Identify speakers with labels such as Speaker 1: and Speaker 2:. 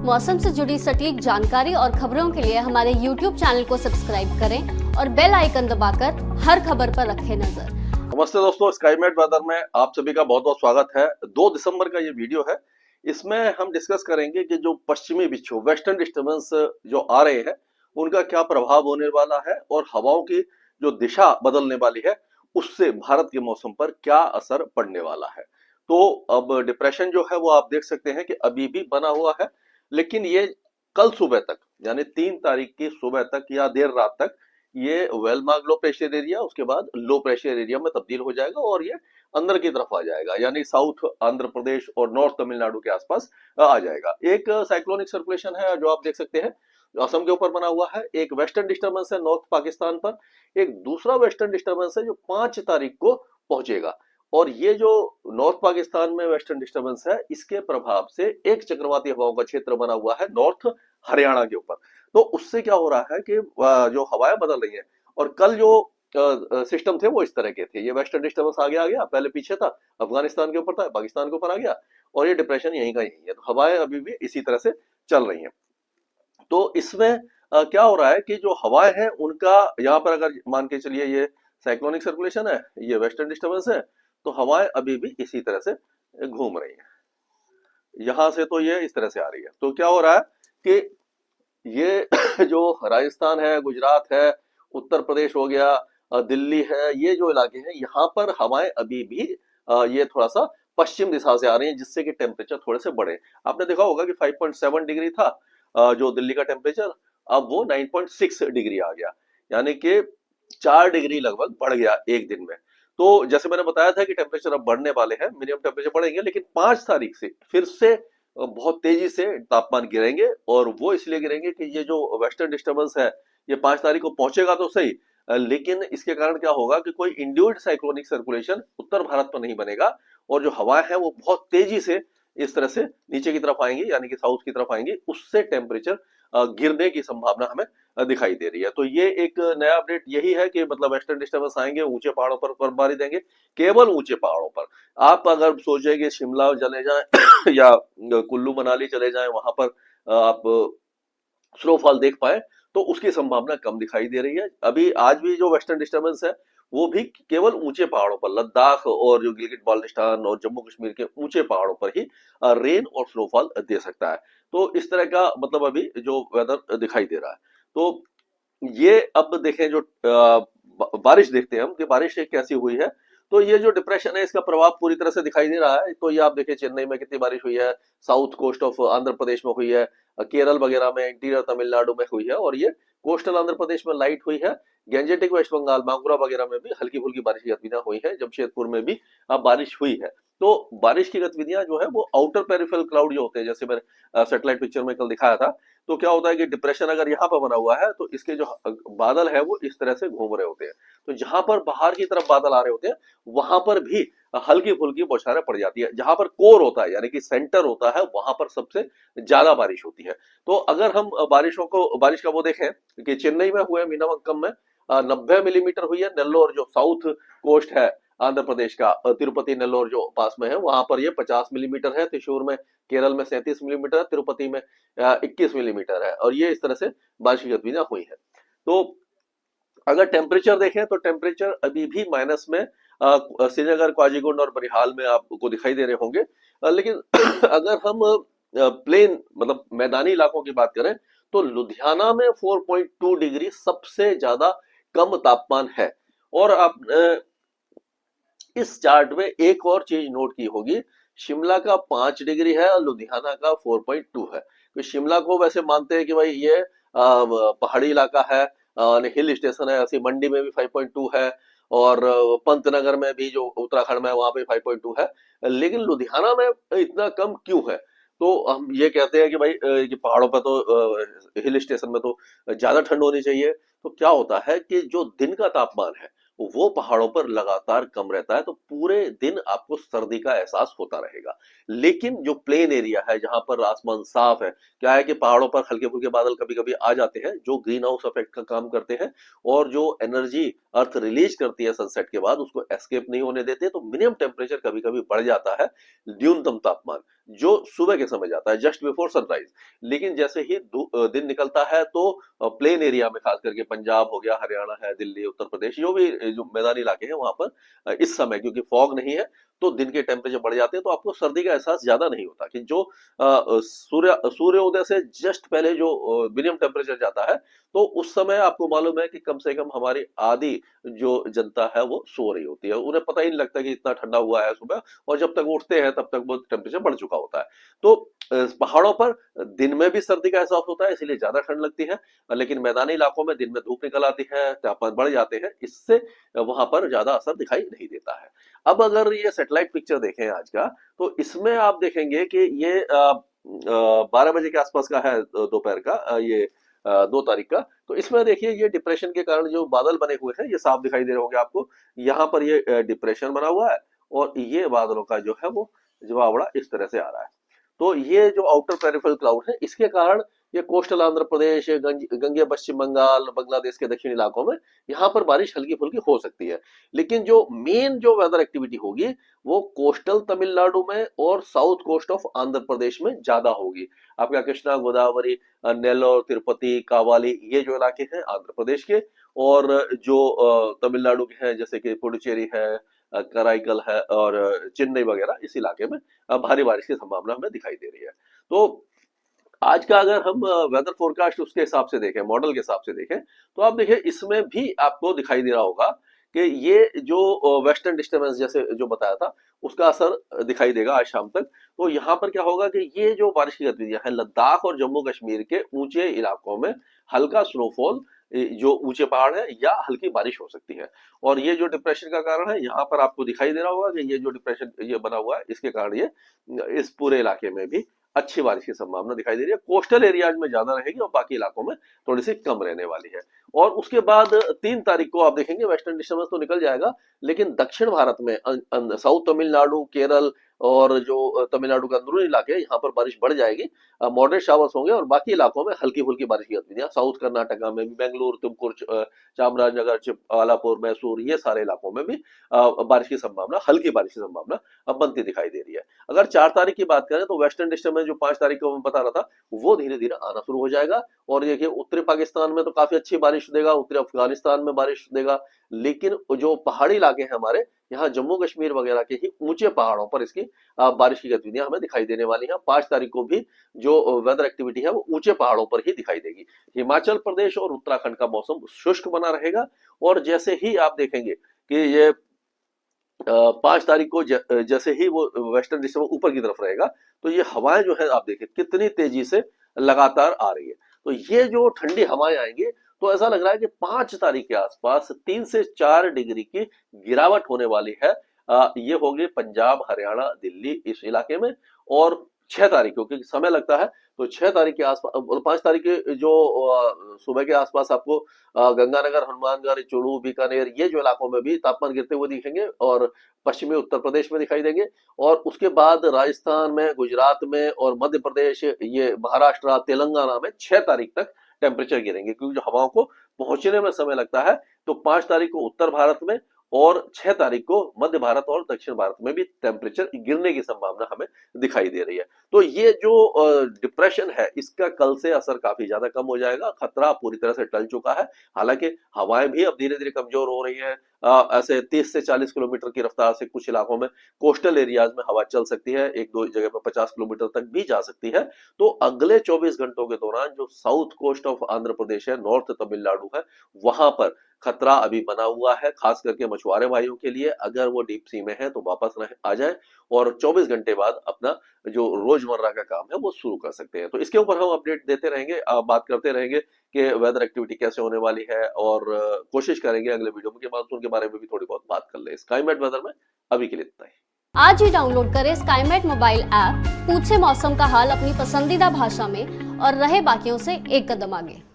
Speaker 1: मौसम से जुड़ी सटीक जानकारी और खबरों के लिए हमारे YouTube चैनल को सब्सक्राइब करें और बेल आइकन दबाकर हर खबर पर रखें नजर।
Speaker 2: नमस्ते दोस्तों, स्काईमेट वेदर में आप सभी का बहुत बहुत स्वागत है। 2 दिसंबर का ये वीडियो है। इसमें हम डिस्कस करेंगे कि जो पश्चिमी विक्षोभ वेस्टर्न डिस्टर्बेंस जो आ रहे हैं उनका क्या प्रभाव होने वाला है और हवाओं की जो दिशा बदलने वाली है उससे भारत के मौसम पर क्या असर पड़ने वाला है। तो अब डिप्रेशन जो है वो आप देख सकते हैं कि अभी भी बना हुआ है, लेकिन ये कल सुबह तक यानी 3 तारीख की सुबह तक या देर रात तक ये well mark low pressure area उसके बाद लो प्रेशर एरिया में तब्दील हो जाएगा और ये अंदर की तरफ आ जाएगा, यानी साउथ आंध्र प्रदेश और नॉर्थ तमिलनाडु के आसपास आ जाएगा। एक साइक्लोनिक सर्कुलेशन है जो आप देख सकते हैं असम के ऊपर बना हुआ है। एक वेस्टर्न डिस्टर्बेंस है नॉर्थ पाकिस्तान पर। एक दूसरा वेस्टर्न डिस्टर्बेंस है जो 5 तारीख को पहुंचेगा। और ये जो नॉर्थ पाकिस्तान में वेस्टर्न डिस्टर्बेंस है इसके प्रभाव से एक चक्रवाती हवाओं का क्षेत्र बना हुआ है नॉर्थ हरियाणा के ऊपर। तो उससे क्या हो रहा है कि जो हवाएं बदल रही है और कल जो सिस्टम थे वो इस तरह के थे। ये वेस्टर्न डिस्टर्बेंस आगे आ गया, पहले पीछे था, अफगानिस्तान के ऊपर था, पाकिस्तान के ऊपर आ गया और ये डिप्रेशन यहीं का यहीं है। तो हवाएं अभी भी इसी तरह से चल रही हैं। तो इसमें क्या हो रहा है कि जो हवाएं हैं उनका यहाँ पर अगर मान के चलिए ये साइक्लोनिक सर्कुलेशन है, ये वेस्टर्न डिस्टर्बेंस है, तो हवाएं अभी भी इसी तरह से घूम रही हैं। यहां से तो ये इस तरह से आ रही है। तो क्या हो रहा है कि ये जो राजस्थान है, गुजरात है, उत्तर प्रदेश हो गया, दिल्ली है, ये जो इलाके हैं यहाँ पर हवाएं अभी भी ये थोड़ा सा पश्चिम दिशा से आ रही हैं, जिससे कि टेम्परेचर थोड़े से बढ़े। आपने देखा होगा कि 5.7 डिग्री था जो दिल्ली का टेम्परेचर, अब वो 9.6 डिग्री आ गया, यानी कि 4 डिग्री लगभग बढ़ गया एक दिन में। तो जैसे मैंने बताया था कि टेम्परेचर अब बढ़ने वाले हैं, मिनिमम टेम्परेचर बढ़ेंगे, लेकिन 5 तारीख से फिर से बहुत तेजी से तापमान गिरेंगे। और वो इसलिए गिरेंगे कि ये जो वेस्टर्न डिस्टर्बेंस है ये 5 तारीख को पहुंचेगा तो सही, लेकिन इसके कारण क्या होगा कि कोई इंड्यूस्ड साइक्लोनिक सर्कुलेशन उत्तर भारत पर नहीं बनेगा और जो हवाएं हैं वो बहुत तेजी से इस तरह से नीचे की तरफ आएंगी, यानी कि साउथ की तरफ आएंगी। उससे टेम्परेचर गिरने की संभावना हमें दिखाई दे रही है। तो ये एक नया अपडेट यही है कि मतलब वेस्टर्न डिस्टर्बेंस आएंगे, ऊंचे पहाड़ों पर बर्फबारी देंगे, केवल ऊंचे पहाड़ों पर। आप अगर सोचे कि शिमला चले जाएं या कुल्लू मनाली चले जाएं, वहां पर आप स्नोफॉल देख पाए, तो उसकी संभावना कम दिखाई दे रही है। अभी आज भी जो वेस्टर्न डिस्टर्बेंस है वो भी केवल ऊंचे पहाड़ों पर, लद्दाख और जो गिलगिट बाल्टिस्तान और जम्मू कश्मीर के ऊंचे पहाड़ों पर ही रेन और स्नोफॉल दे सकता है। तो इस तरह का मतलब अभी जो वेदर दिखाई दे रहा है। तो ये अब देखें जो बारिश देखते हैं हम कि बारिश कैसी हुई है। तो ये जो डिप्रेशन है इसका प्रभाव पूरी तरह से दिखाई दे रहा है। तो ये आप देखिए चेन्नई में कितनी बारिश हुई है, south coast of Andhra Pradesh में हुई है, केरल वगैरह में, इंटीरियर तमिलनाडु में हुई है, और ये कोस्टल आंध्र प्रदेश में लाइट हुई है। गैंजेटिक वेस्ट बंगाल, बांकुरा वगैरह में भी हल्की फुल्की बारिश की गतिविधियां हुई है। जमशेदपुर में भी अब बारिश हुई है। तो बारिश की गतिविधियां जो है वो आउटर पेरिफेरल क्लाउड जो होते हैं, जैसे मैंने सैटेलाइट पिक्चर में कल दिखाया था, तो क्या होता है कि डिप्रेशन अगर यहाँ पर बना हुआ है तो इसके जो बादल है वो इस तरह से घूम रहे होते हैं। तो जहां पर बाहर की तरफ बादल आ रहे होते हैं वहां पर भी हल्की फुल्की बौछारें पड़ जाती है। जहां पर कोर होता है यानी कि सेंटर होता है वहां पर सबसे ज्यादा बारिश होती है। तो अगर हम बारिश का वो देखें कि चेन्नई में हुए मीनामक्कम में 90 मिलीमीटर हुई है। नेल्लोर जो साउथ कोस्ट है आंध्र प्रदेश का, तिरुपति नेल्लोर जो पास में है, वहां पर ये 50 मिलीमीटर है। त्रिशूर में, केरल में 37 मिलीमीटर है, तिरुपति में 21 मिलीमीटर है। और ये इस तरह से बारिश की गतिविधियां हुई है। तो अगर टेम्परेचर देखें तो टेम्परेचर अभी भी माइनस में श्रीनगर, क्वाजीगुंड और बनिहाल में आपको दिखाई दे रहे होंगे। लेकिन अगर हम प्लेन मतलब मैदानी इलाकों की बात करें तो लुधियाना में 4.2 डिग्री सबसे ज्यादा कम तापमान है। और आप इस चार्ट में एक और चीज नोट की होगी, शिमला का 5 डिग्री है और लुधियाना का 4.2 है। तो शिमला को वैसे मानते हैं कि भाई ये पहाड़ी इलाका है, हिल स्टेशन है। ऐसी मंडी में भी 5.2 है और पंतनगर में भी जो उत्तराखंड में वहां पे 5.2 है। लेकिन लुधियाना में इतना कम क्यों है? तो हम ये कहते हैं कि भाई कि पहाड़ों पर तो हिल स्टेशन में तो ज्यादा ठंड होनी चाहिए। तो क्या होता है कि जो दिन का तापमान है वो पहाड़ों पर लगातार कम रहता है, तो पूरे दिन आपको सर्दी का एहसास होता रहेगा। लेकिन जो प्लेन एरिया है, जहां पर आसमान साफ है, क्या है कि पहाड़ों पर हल्के फुल्के बादल कभी कभी आ जाते हैं जो ग्रीन हाउस इफेक्ट का काम करते हैं, और जो एनर्जी अर्थ रिलीज करती है सनसेट के बाद उसको एस्केप नहीं होने देते, तो मिनिमम टेम्परेचर कभी कभी बढ़ जाता है, न्यूनतम तापमान जो सुबह के समय जाता है जस्ट बिफोर सनराइज। लेकिन जैसे ही दिन निकलता है तो प्लेन एरिया में, खास करके पंजाब हो गया, हरियाणा है, दिल्ली, उत्तर प्रदेश, जो भी जो मैदानी इलाके हैं वहां पर इस समय क्योंकि फॉग नहीं है तो दिन के टेम्परेचर बढ़ जाते हैं, तो आपको सर्दी का एहसास ज्यादा नहीं होता। कि जो सूर्योदय से जस्ट पहले जो मिनिमम टेम्परेचर जाता है, तो उस समय आपको मालूम है कि कम से कम हमारी आधी जो जनता है वो सो रही होती है, उन्हें पता ही नहीं लगता कि इतना ठंडा हुआ है सुबह, और जब तक उठते हैं तब तक वो टेम्परेचर बढ़ चुका होता है। तो पहाड़ों पर दिन में भी सर्दी का एहसास होता है, इसलिए ज्यादा ठंड लगती है, लेकिन मैदानी इलाकों में दिन में धूप निकल आती है, तापमान बढ़ जाते हैं, इससे वहां पर ज्यादा असर दिखाई नहीं देता है। अब अगर ये सैटेलाइट पिक्चर देखें आज का, तो इसमें आप देखेंगे कि ये 12 बजे के आसपास का है, दोपहर का, ये 2 तारीख का। तो इसमें देखिए ये डिप्रेशन के कारण जो बादल बने हुए हैं ये साफ दिखाई दे रहे होंगे आपको। यहाँ पर ये डिप्रेशन बना हुआ है, और ये बादलों का जो है वो जवाबड़ा इस तरह से आ रहा है। तो ये जो आउटर पेरिफेरल क्लाउड है, इसके कारण ये कोस्टल आंध्र प्रदेश, गंगे पश्चिम बंगाल, बांग्लादेश के दक्षिणी इलाकों में यहाँ पर बारिश हल्की फुल्की हो सकती है। लेकिन जो मेन जो वेदर एक्टिविटी होगी वो कोस्टल तमिलनाडु में और south coast of Andhra Pradesh में ज्यादा होगी। आपका कृष्णा, गोदावरी, नेल्लोर, तिरुपति, कावाली, ये जो इलाके हैं आंध्र प्रदेश के, और जो तमिलनाडु के हैं जैसे कि पुडुचेरी है, कराईकल है, और चेन्नई वगैरह, इस इलाके में भारी बारिश की संभावना हमें दिखाई दे रही है। तो आज का अगर हम वेदर फोरकास्ट उसके हिसाब से देखें, मॉडल के हिसाब से देखें, तो आप देखिए इसमें भी आपको दिखाई दे रहा होगा कि ये जो वेस्टर्न डिस्टर्बेंस जैसे जो बताया था उसका असर दिखाई देगा आज शाम तक। तो यहाँ पर क्या होगा कि ये जो बारिश की गतिविधियां हैं, लद्दाख और जम्मू कश्मीर के ऊंचे इलाकों में हल्का स्नोफॉल, जो ऊंचे पहाड़ है, या हल्की बारिश हो सकती है। और ये जो डिप्रेशन का कारण है, यहाँ पर आपको दिखाई दे रहा होगा कि ये जो डिप्रेशन ये बना हुआ है, इसके कारण ये इस पूरे इलाके में भी अच्छी बारिश की संभावना दिखाई दे रही है। कोस्टल एरियाज में ज्यादा रहेगी और बाकी इलाकों में थोड़ी सी कम रहने वाली है। और उसके बाद 3 तारीख को आप देखेंगे वेस्टर्न डिस्टर्बेंस तो निकल जाएगा, लेकिन दक्षिण भारत में साउथ तमिलनाडु, केरल, और जो तमिलनाडु का अंदरूनी इलाके हैं, यहाँ पर बारिश बढ़ जाएगी, मॉडरेट शावर्स होंगे, और बाकी इलाकों में हल्की फुल्की बारिश की गतिविधियां, साउथ कर्नाटका में भी, बेंगलुरु, तुमकुर, चामराजनगर, चिकबालापुर, मैसूर, ये सारे इलाकों में भी बारिश की संभावना, हल्की बारिश की संभावना बनती दिखाई दे रही है। अगर 4 तारीख की बात करें तो वेस्टर्न डिस्टर्बेंस जो 5 तारीख को मैं बता रहा था वो धीरे धीरे आना शुरू हो जाएगा, और देखिए उत्तरी पाकिस्तान में तो काफी अच्छी बारिश देगा, उत्तरी अफगानिस्तान में बारिश देगा, लेकिन जो पहाड़ी इलाके हैं हमारे यहाँ, जम्मू कश्मीर वगैरह के ही ऊंचे पहाड़ों पर इसकी बारिश की गतिविधियां हमें दिखाई देने वाली हैं। 5 तारीख को भी जो वेदर एक्टिविटी है वो ऊंचे पहाड़ों पर ही दिखाई देगी। हिमाचल प्रदेश और उत्तराखंड का मौसम शुष्क बना रहेगा, और जैसे ही आप देखेंगे कि ये 5 तारीख को जैसे ही वो वेस्टर्न डिस्टर्बेंस ऊपर की तरफ रहेगा, तो ये हवाएं जो है आप देखिए कितनी तेजी से लगातार आ रही है। तो ये जो ठंडी हवाएं आएंगी, तो ऐसा लग रहा है कि 5 तारीख के आसपास 3 से 4 डिग्री की गिरावट होने वाली है। ये होगी पंजाब, हरियाणा, दिल्ली, इस इलाके में। और 6 तारीख को, क्योंकि समय लगता है, तो 6 तारीख के आसपास, 5 तारीख के जो सुबह के आसपास आपको गंगानगर, हनुमानगढ़, चुरू, बीकानेर, ये जो इलाकों में भी तापमान गिरते हुए दिखेंगे, और पश्चिमी उत्तर प्रदेश में दिखाई देंगे। और उसके बाद राजस्थान में, गुजरात में, और मध्य प्रदेश, ये महाराष्ट्र, तेलंगाना में 6 तारीख तक टेम्परेचर गिरेंगे, क्योंकि जो हवाओं को पहुंचने में समय लगता है। तो 5 तारीख को उत्तर भारत में, और 6 तारीख को मध्य भारत और दक्षिण भारत में भी टेम्परेचर गिरने की संभावना हमें दिखाई दे रही है। तो ये जो डिप्रेशन है, इसका कल से असर काफी ज्यादा कम हो जाएगा, खतरा पूरी तरह से टल चुका है। हालांकि हवाएं भी अब धीरे धीरे कमजोर हो रही है, ऐसे 30 से 40 किलोमीटर की रफ्तार से कुछ इलाकों में, कोस्टल एरियाज में हवा चल सकती है, 1-2 जगह पर 50 किलोमीटर तक भी जा सकती है। तो अगले 24 घंटों के दौरान जो south coast of Andhra Pradesh है, नॉर्थ तमिलनाडु है, वहां पर खतरा अभी बना हुआ है, खास करके मछुआरे भाइयों के लिए। अगर वो डीप सी में है तो वापस आ जाए, और 24 घंटे बाद अपना जो रोजमर्रा का काम है वो शुरू कर सकते हैं। तो इसके ऊपर हम अपडेट देते रहेंगे, बात करते रहेंगे कि वेदर एक्टिविटी कैसे होने वाली है, और कोशिश करेंगे अगले वीडियो में कि मानसून के बारे में भी थोड़ी बहुत बात कर ले। स्काईमेट वेदर में अभी के लिए इतना ही।
Speaker 1: आज ही डाउनलोड करें स्काईमेट मोबाइल ऐप, पूछे मौसम का हाल अपनी पसंदीदा भाषा में और रहे बाकियों से एक कदम आगे।